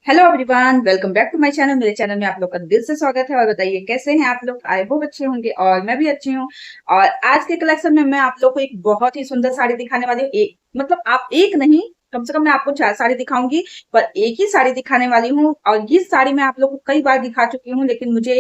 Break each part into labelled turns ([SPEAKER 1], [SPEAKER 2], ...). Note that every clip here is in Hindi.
[SPEAKER 1] Hello everyone, welcome back to my channel. मेरे चैनल में आप लोग का दिल से स्वागत है। और बताइए कैसे हैं आप लोग। आई होप अच्छे होंगे और मैं भी अच्छी हूँ। और आज के कलेक्शन में मैं आप लोग को एक बहुत ही सुंदर साड़ी दिखाने वाली हूँ। एक मतलब आप एक नहीं, कम से कम मैं आपको 4 साड़ी दिखाऊंगी, पर एक ही साड़ी दिखाने वाली हूँ। और ये साड़ी मैं आप लोग को कई बार दिखा चुकी हूँ, लेकिन मुझे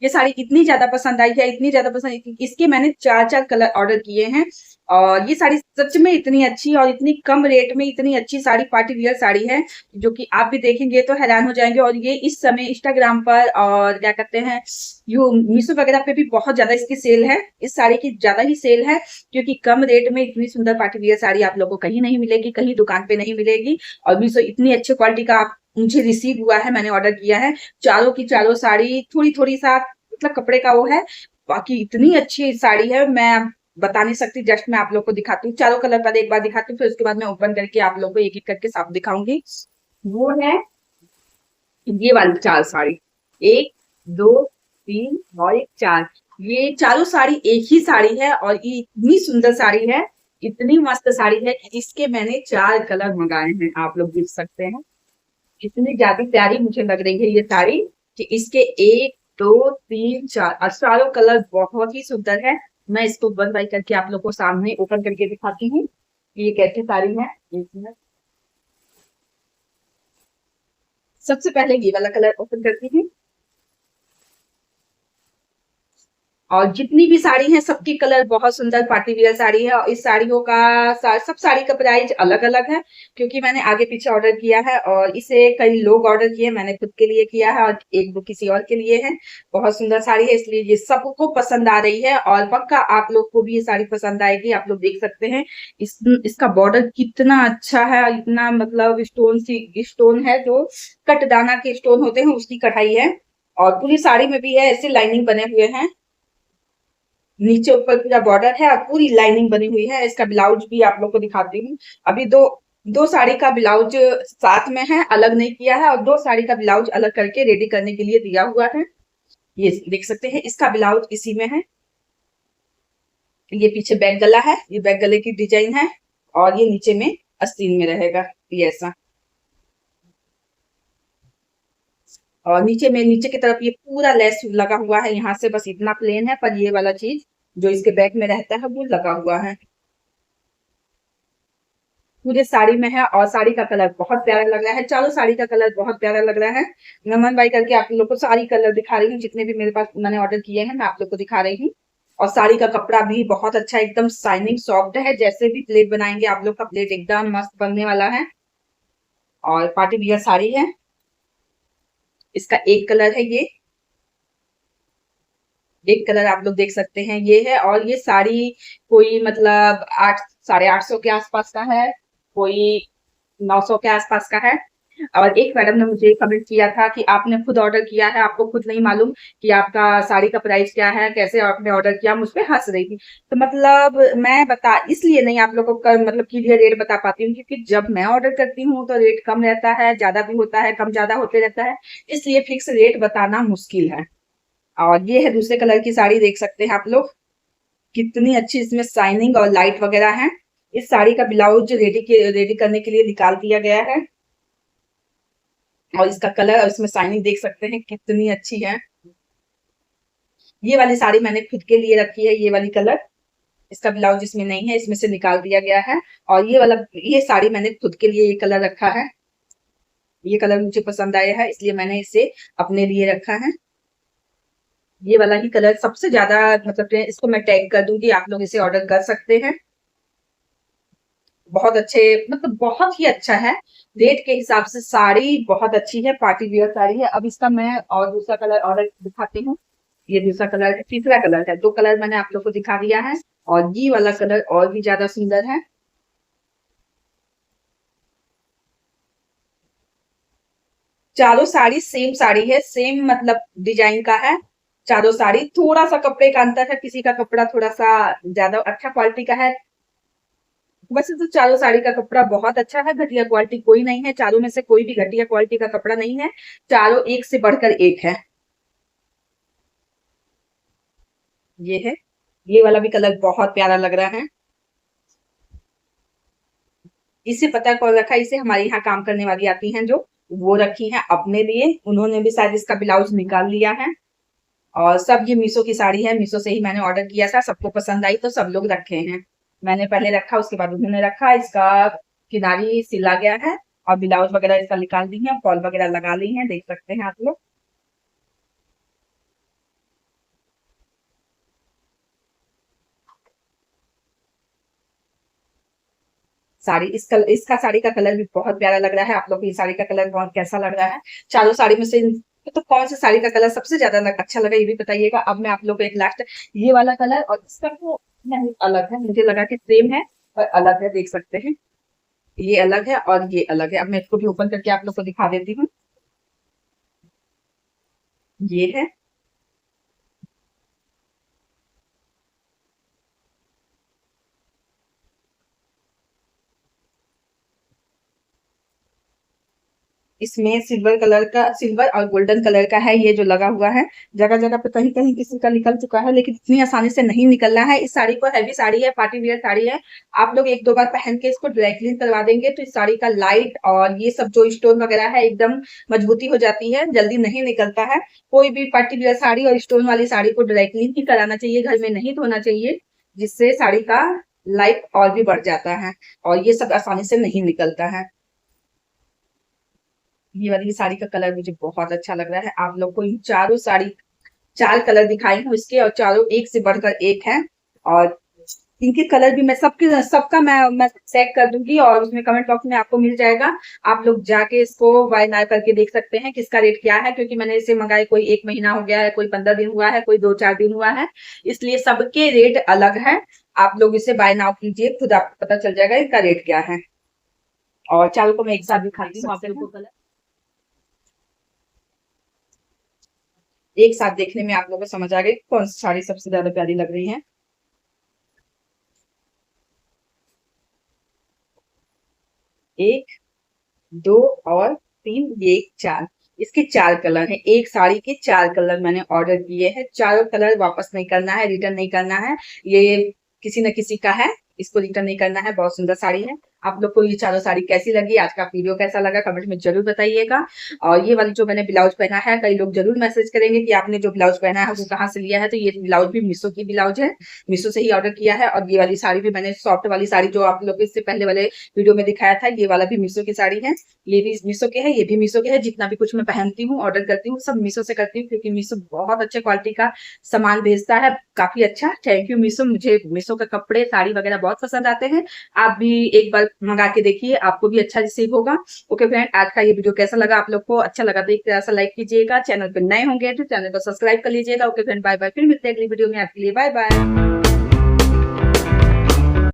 [SPEAKER 1] ये साड़ी इतनी ज्यादा पसंद आई है, इतनी ज्यादा पसंद, इसके मैंने 4 कलर ऑर्डर किए हैं। और ये साड़ी सच में इतनी अच्छी और इतनी कम रेट में इतनी अच्छी साड़ी, पार्टी वियर साड़ी है, जो कि आप भी देखेंगे तो हैरान हो जाएंगे। और ये इस समय इंस्टाग्राम पर और क्या कहते हैं, यू मीशो वगैरह पे भी बहुत ज्यादा इसकी सेल है। इस साड़ी की ज्यादा ही सेल है, क्योंकि कम रेट में इतनी सुंदर पार्टी वियर साड़ी आप लोगों को कहीं नहीं मिलेगी, कहीं दुकान पे नहीं मिलेगी। और मीशो इतनी अच्छी क्वालिटी का मुझे रिसीव हुआ है, मैंने ऑर्डर किया है। चारों की चारों साड़ी थोड़ी थोड़ी सा मतलब कपड़े का वो है, बाकी इतनी अच्छी साड़ी है, मैं बता नहीं सकती। जस्ट मैं आप लोग को दिखाती हूँ चारों कलर पहले एक बार दिखाती हूँ, फिर उसके बाद मैं ओपन करके आप लोग को एक एक करके सब दिखाऊंगी। वो है ये वाली 4 साड़ी, 1 2 3 और एक 4। ये चारों साड़ी एक ही साड़ी है और ये इतनी सुंदर साड़ी है, इतनी मस्त साड़ी है कि इसके मैंने 4 कलर मंगाए हैं, आप लोग देख सकते हैं। इतनी ज्यादा प्यारी मुझे लग रही है ये साड़ी कि इसके 1 2 3 4 और चारों कलर बहुत ही सुंदर है। मैं इसको बंद बाई करके आप लोग को सामने ओपन करके दिखाती हूँ कि ये कैसी साड़ी है। एक मिनट। सबसे पहले ये वाला कलर ओपन करती हूँ। और जितनी भी साड़ी है सबकी कलर बहुत सुंदर पार्टी वियर साड़ी है। और इस साड़ियों का सब साड़ी का प्राइस अलग अलग है, क्योंकि मैंने आगे पीछे ऑर्डर किया है और इसे कई लोग ऑर्डर किए, मैंने खुद के लिए किया है और एक दो किसी और के लिए है। बहुत सुंदर साड़ी है, इसलिए ये सबको पसंद आ रही है और पक्का आप लोग को भी ये साड़ी पसंद आएगी। आप लोग देख सकते हैं इसका बॉर्डर कितना अच्छा है, इतना मतलब स्टोन है, जो कटदाना के स्टोन होते हैं उसकी कढ़ाई है। और पूरी साड़ी में भी है ऐसे लाइनिंग बने हुए हैं, नीचे ऊपर पूरा बॉर्डर है और पूरी लाइनिंग बनी हुई है। इसका ब्लाउज भी आप लोग को दिखाती हूँ। अभी दो दो साड़ी का ब्लाउज साथ में है, अलग नहीं किया है, और 2 साड़ी का ब्लाउज अलग करके रेडी करने के लिए दिया हुआ है। ये देख सकते हैं, इसका ब्लाउज इसी में है। ये पीछे बैक गला है, ये बैक गले की डिजाइन है। और ये नीचे में आस्तीन में रहेगा, ये ऐसा। और नीचे की तरफ ये पूरा लेस लगा हुआ है, यहाँ से बस इतना प्लेन है, पर ये वाला चीज जो इसके बैक में रहता है वो लगा हुआ है, पूरे साड़ी में है। और साड़ी का कलर बहुत प्यारा लग रहा है, चारों साड़ी का कलर बहुत प्यारा लग रहा है। मैं मन बाई करके आप लोग को सारी कलर दिखा रही हूँ, जितने भी मेरे पास मैंने ऑर्डर किए हैं मैं आप लोग को दिखा रही हूँ। और साड़ी का कपड़ा भी बहुत अच्छा, एकदम शाइनिंग सॉफ्ट है। जैसे भी प्लेट बनाएंगे आप लोग का प्लेट एकदम मस्त बनने वाला है। और पार्टी वियर साड़ी है। इसका एक कलर है ये, एक कलर आप लोग देख सकते हैं ये है। और ये साड़ी कोई मतलब 800 साढ़े 800 के आसपास का है, कोई 900 के आसपास का है। और एक मैडम ने मुझे कमेंट किया था कि आपने खुद ऑर्डर किया है, आपको खुद नहीं मालूम कि आपका साड़ी का प्राइस क्या है, कैसे आपने ऑर्डर किया, मुझ पे हंस रही थी। तो मतलब मैं बता इसलिए नहीं आप लोगों को मतलब क्लियर रेट बता पाती हूँ, क्योंकि जब मैं ऑर्डर करती हूँ तो रेट कम रहता है, ज्यादा भी होता है, कम ज्यादा होते रहता है, इसलिए फिक्स रेट बताना मुश्किल है। और ये है दूसरे कलर की साड़ी, देख सकते हैं आप लोग कितनी अच्छी इसमें शाइनिंग और लाइट वगैरह है। इस साड़ी का ब्लाउज रेडी करने के लिए निकाल दिया गया है। और इसका कलर और इसमें शाइनिंग देख सकते हैं कितनी अच्छी है। ये वाली साड़ी मैंने खुद के लिए रखी है, ये वाली कलर। इसका ब्लाउज इसमें नहीं है, इसमें से निकाल दिया गया है। और ये साड़ी मैंने खुद के लिए ये कलर रखा है। ये कलर मुझे पसंद आया है, इसलिए मैंने इसे अपने लिए रखा है। ये वाला ही कलर सबसे ज्यादा मतलब इसको मैं टैग कर दूंगी, आप लोग इसे ऑर्डर कर सकते हैं। बहुत अच्छे मतलब बहुत ही अच्छा है, रेट के हिसाब से साड़ी बहुत अच्छी है, पार्टी वियर साड़ी है। अब इसका मैं और दूसरा कलर ऑर्डर दिखाती हूँ। ये दूसरा कलर है, तीसरा कलर है, 2 कलर मैंने आप लोग को दिखा दिया है। और ये वाला कलर और भी ज्यादा सुंदर है। चारों साड़ी सेम साड़ी है, सेम मतलब डिजाइन का है। चारों साड़ी थोड़ा सा कपड़े का अंतर है, किसी का कपड़ा थोड़ा सा ज्यादा अच्छा क्वालिटी का है। वैसे तो चारों साड़ी का कपड़ा बहुत अच्छा है, घटिया क्वालिटी कोई नहीं है, चारों में से कोई भी घटिया क्वालिटी का कपड़ा नहीं है। चारों एक से बढ़कर एक है। ये है, ये वाला भी कलर बहुत प्यारा लग रहा है। इसे पता कौन रखा है, इसे हमारे यहाँ काम करने वाली आती हैं जो, वो रखी है अपने लिए। उन्होंने भी शायद इसका ब्लाउज निकाल लिया है। और सब ये मीशो की साड़ी है, मीशो से ही मैंने ऑर्डर किया था, सबको पसंद आई तो सब लोग रखे हैं। मैंने पहले रखा, उसके बाद उन्होंने रखा। इसका किनारी सिला गया है और ब्लाउज वगैरह इसका निकाल दी है, फॉल वगैरह लगा ली है, देख सकते हैं आप लोग। साड़ी इसका साड़ी का कलर भी बहुत प्यारा लग रहा है। आप लोग को ये साड़ी का कलर बहुत कैसा लग रहा है? चारों साड़ी में से तो कौन सी साड़ी का कलर सबसे ज्यादा अच्छा लगा, ये भी बताइएगा। अब मैं आप लोग को एक लास्ट ये वाला कलर और इसका तो नहीं अलग है, मुझे लगा कि सेम है और अलग है, देख सकते हैं। ये अलग है और ये अलग है। अब मैं इसको भी ओपन करके आप लोग को दिखा देती हूँ। ये है। इसमें सिल्वर कलर का, सिल्वर और गोल्डन कलर का है ये जो लगा हुआ है। जगह जगह पे कहीं कहीं किसी का निकल चुका है, लेकिन इतनी आसानी से नहीं निकलना है। इस साड़ी को, हैवी साड़ी है, पार्टी वियर साड़ी है। आप लोग एक दो बार पहन के इसको ड्राई क्लीन करवा देंगे तो इस साड़ी का लाइट और ये सब जो स्टोन वगैरह है एकदम मजबूती हो जाती है, जल्दी नहीं निकलता है। कोई भी पार्टी वियर साड़ी और स्टोन वाली साड़ी को ड्राई क्लीन ही कराना चाहिए, घर में नहीं धोना चाहिए, जिससे साड़ी का लाइफ और भी बढ़ जाता है और ये सब आसानी से नहीं निकलता है। ये वाली साड़ी का कलर मुझे बहुत अच्छा लग रहा है। आप लोग को ये चारों साड़ी, चार कलर दिखाई हूँ इसके और चारों एक से बढ़कर एक है। और इनके कलर भी मैं सबके सबका मैं चेक कर दूंगी और उसमें कमेंट बॉक्स में आपको मिल जाएगा। आप लोग जाके इसको बाय नाउ करके देख सकते हैं किसका रेट क्या है, क्योंकि मैंने इसे मंगाए कोई 1 महीना हो गया है, कोई 15 दिन हुआ है, कोई 2-4 दिन हुआ है, इसलिए सबके रेट अलग है। आप लोग इसे बाय नाउ कीजिए, खुद आपको पता चल जाएगा इनका रेट क्या है। और चारों को मैं एक साथ दिखाती हूँ आप लोगों को कलर, एक साथ देखने में आप लोगों को समझ आ गई कौन सी साड़ी सबसे ज्यादा प्यारी लग रही है। एक, दो और तीन, ये चार। इसके चार कलर हैं, एक साड़ी के चार कलर मैंने ऑर्डर किए हैं। चारों कलर वापस नहीं करना है, रिटर्न नहीं करना है। ये किसी न किसी का है, इसको रिटर्न नहीं करना है। बहुत सुंदर साड़ी है। आप लोग को ये चारों साड़ी कैसी लगी, आज का वीडियो कैसा लगा, कमेंट में जरूर बताइएगा। और ये वाली जो मैंने ब्लाउज पहना है, कई लोग जरूर मैसेज करेंगे कि आपने जो ब्लाउज पहना है वो कहाँ से लिया है, तो ये ब्लाउज भी मीशो की ब्लाउज है, मीशो से ही ऑर्डर किया है। और ये वाली साड़ी भी मैंने, सॉफ्ट वाली साड़ी जो आप लोग को इससे पहले वाले वीडियो में दिखाया था, ये वाला भी मीशो की साड़ी है। ये भी मीशो के है, ये भी मीशो के है। जितना भी कुछ मैं पहनती हूँ, ऑर्डर करती हूँ, सब मीशो से करती हूँ, क्योंकि मीशो बहुत अच्छे क्वालिटी का सामान भेजता है, काफी अच्छा। थैंक यू मीशो, मुझे मीशो के कपड़े साड़ी वगैरह बहुत पसंद आते हैं। आप भी एक बार मंगा के देखिए, आपको भी अच्छा रिसीव होगा। ओके फ्रेंड, आज का ये वीडियो कैसा लगा, आप लोग को अच्छा लगा तो एक तरह से लाइक कीजिएगा, चैनल पर नए होंगे तो चैनल को सब्सक्राइब कर लीजिएगा। ओके फ्रेंड, बाय बाय, फिर मिलते हैं अगली वीडियो में, आपके लिए बाय बाय।